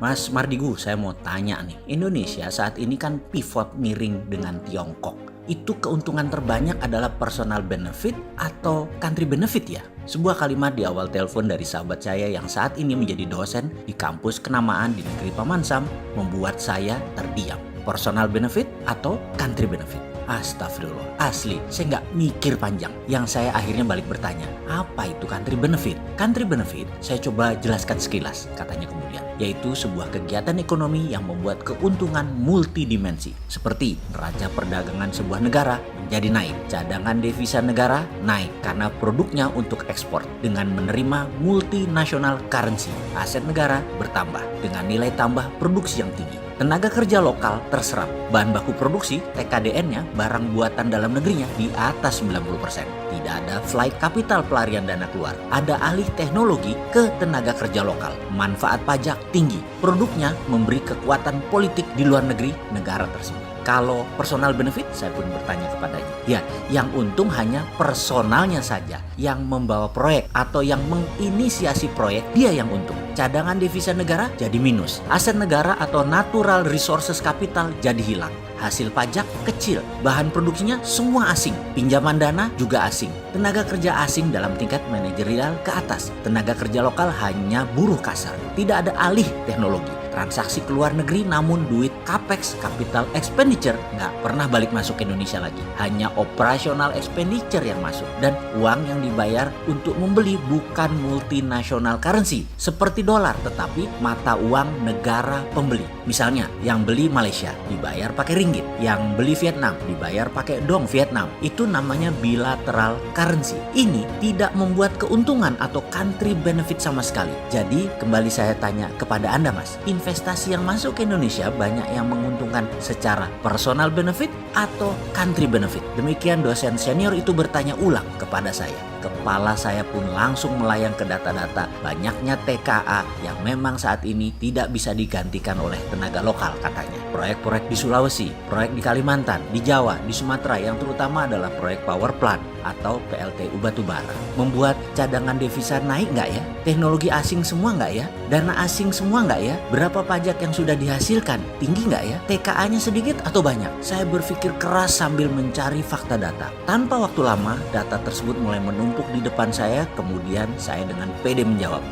Mas Mardigu, saya mau tanya nih. Indonesia saat ini kan pivot miring dengan Tiongkok. Itu keuntungan terbanyak adalah personal benefit atau country benefit ya? Sebuah kalimat di awal telepon dari sahabat saya yang saat ini menjadi dosen di kampus kenamaan di negeri Paman Sam membuat saya terdiam. Personal benefit atau country benefit? Astagfirullah, asli saya nggak mikir panjang. Yang saya akhirnya balik bertanya, apa itu country benefit? Country benefit saya coba jelaskan sekilas, katanya kemudian, yaitu sebuah kegiatan ekonomi yang membuat keuntungan multidimensi, seperti neraca perdagangan sebuah negara menjadi naik, cadangan devisa negara naik karena produknya untuk ekspor dengan menerima multinational currency, aset negara bertambah dengan nilai tambah produksi yang tinggi. Tenaga kerja lokal terserap, bahan baku produksi TKDN-nya barang buatan dalam negerinya di atas 90%. Tidak ada flight capital pelarian dana keluar, ada alih teknologi ke tenaga kerja lokal, manfaat pajak tinggi, produknya memberi kekuatan politik di luar negeri negara tersebut. Kalau personal benefit, saya pun bertanya kepadanya. Ya, yang untung hanya personalnya saja yang membawa proyek atau yang menginisiasi proyek, dia yang untung. Cadangan devisa negara jadi minus. Aset negara atau natural resources capital jadi hilang. Hasil pajak kecil, bahan produksinya semua asing. Pinjaman dana juga asing. Tenaga kerja asing dalam tingkat manajerial ke atas. Tenaga kerja lokal hanya buruh kasar. Tidak ada alih teknologi. Transaksi ke luar negeri namun duit capex, capital expenditure, nggak pernah balik masuk ke Indonesia lagi. Hanya operational expenditure yang masuk. Dan uang yang dibayar untuk membeli bukan multinational currency seperti dolar, tetapi mata uang negara pembeli. Misalnya yang beli Malaysia dibayar pakai ringgit, yang beli Vietnam dibayar pakai dong Vietnam. Itu namanya bilateral currency. Ini tidak membuat keuntungan atau country benefit sama sekali. Jadi kembali saya tanya kepada Anda, Mas, investasi yang masuk ke Indonesia banyak yang menguntungkan secara personal benefit atau country benefit? Demikian dosen senior itu bertanya ulang kepada saya. Kepala saya pun langsung melayang ke data-data banyaknya TKA yang memang saat ini tidak bisa digantikan oleh tenaga lokal katanya. Proyek-proyek di Sulawesi, proyek di Kalimantan, di Jawa, di Sumatera yang terutama adalah proyek power plant atau PLTU batubara. Membuat cadangan devisa naik nggak ya? Teknologi asing semua nggak ya? Dana asing semua nggak ya? Berapa pajak yang sudah dihasilkan? Tinggi nggak ya? TKA-nya sedikit atau banyak? Saya berpikir keras sambil mencari fakta data. Tanpa waktu lama, data tersebut mulai menumpuk di depan saya, kemudian saya dengan pede menjawab.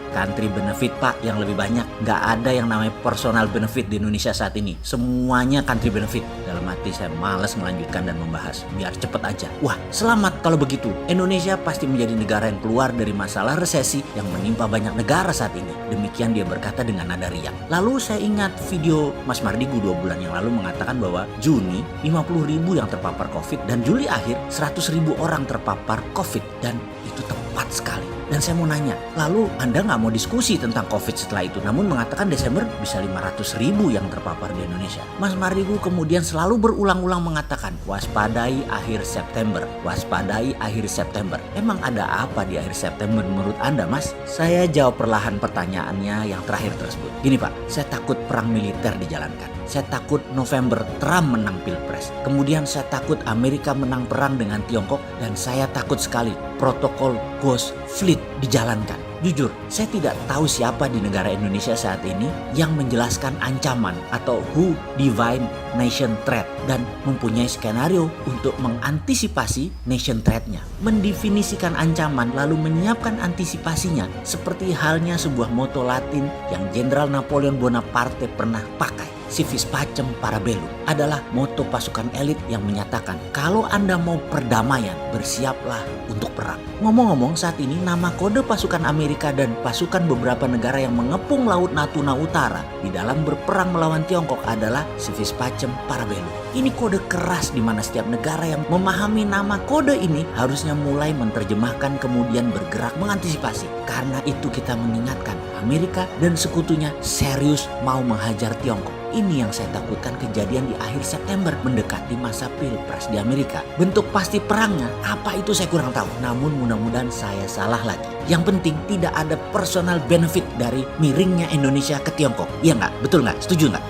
Country benefit Pak yang lebih banyak. Nggak ada yang namanya personal benefit di Indonesia saat ini. Semuanya country benefit. Dalam hati saya malas melanjutkan dan membahas. Biar cepet aja. Wah, selamat kalau begitu. Indonesia pasti menjadi negara yang keluar dari masalah resesi yang menimpa banyak negara saat ini. Demikian dia berkata dengan nada riang. Lalu saya ingat video Mas Mardigu 2 bulan yang lalu mengatakan bahwa Juni 50.000 yang terpapar COVID dan Juli akhir 100.000 orang terpapar COVID. Dan itu tepat sekali. Dan saya mau nanya, lalu Anda nggak mau diskusi tentang COVID setelah itu, namun mengatakan Desember bisa 500.000 yang terpapar di Indonesia. Mas Mardigu kemudian selalu berulang-ulang mengatakan, waspadai akhir September, waspadai akhir September. Emang ada apa di akhir September menurut Anda, Mas? Saya jawab perlahan pertanyaannya yang terakhir tersebut. Gini Pak, saya takut perang militer dijalankan. Saya takut November Trump menang Pilpres. Kemudian saya takut Amerika menang perang dengan Tiongkok. Dan saya takut sekali protokol Ghost Fleet dijalankan. Jujur, saya tidak tahu siapa di negara Indonesia saat ini yang menjelaskan ancaman atau who define nation threat dan mempunyai skenario untuk mengantisipasi nation threat-nya. Mendefinisikan ancaman lalu menyiapkan antisipasinya seperti halnya sebuah moto Latin yang Jenderal Napoleon Bonaparte pernah pakai. Civis pacem para bellum adalah moto pasukan elit yang menyatakan kalau Anda mau perdamaian, bersiaplah untuk perang. Ngomong-ngomong, saat ini nama kode pasukan Amerika dan pasukan beberapa negara yang mengepung Laut Natuna Utara di dalam berperang melawan Tiongkok adalah Civis pacem para bellum. Ini kode keras di mana setiap negara yang memahami nama kode ini harusnya mulai menerjemahkan kemudian bergerak mengantisipasi. Karena itu kita mengingatkan Amerika dan sekutunya serius mau menghajar Tiongkok. Ini yang saya takutkan kejadian di akhir September mendekati masa Pilpres di Amerika. Bentuk pasti perangnya apa itu saya kurang tahu. Namun mudah-mudahan saya salah lagi. Yang penting tidak ada personal benefit dari miringnya Indonesia ke Tiongkok. Iya nggak? Betul nggak? Setuju nggak?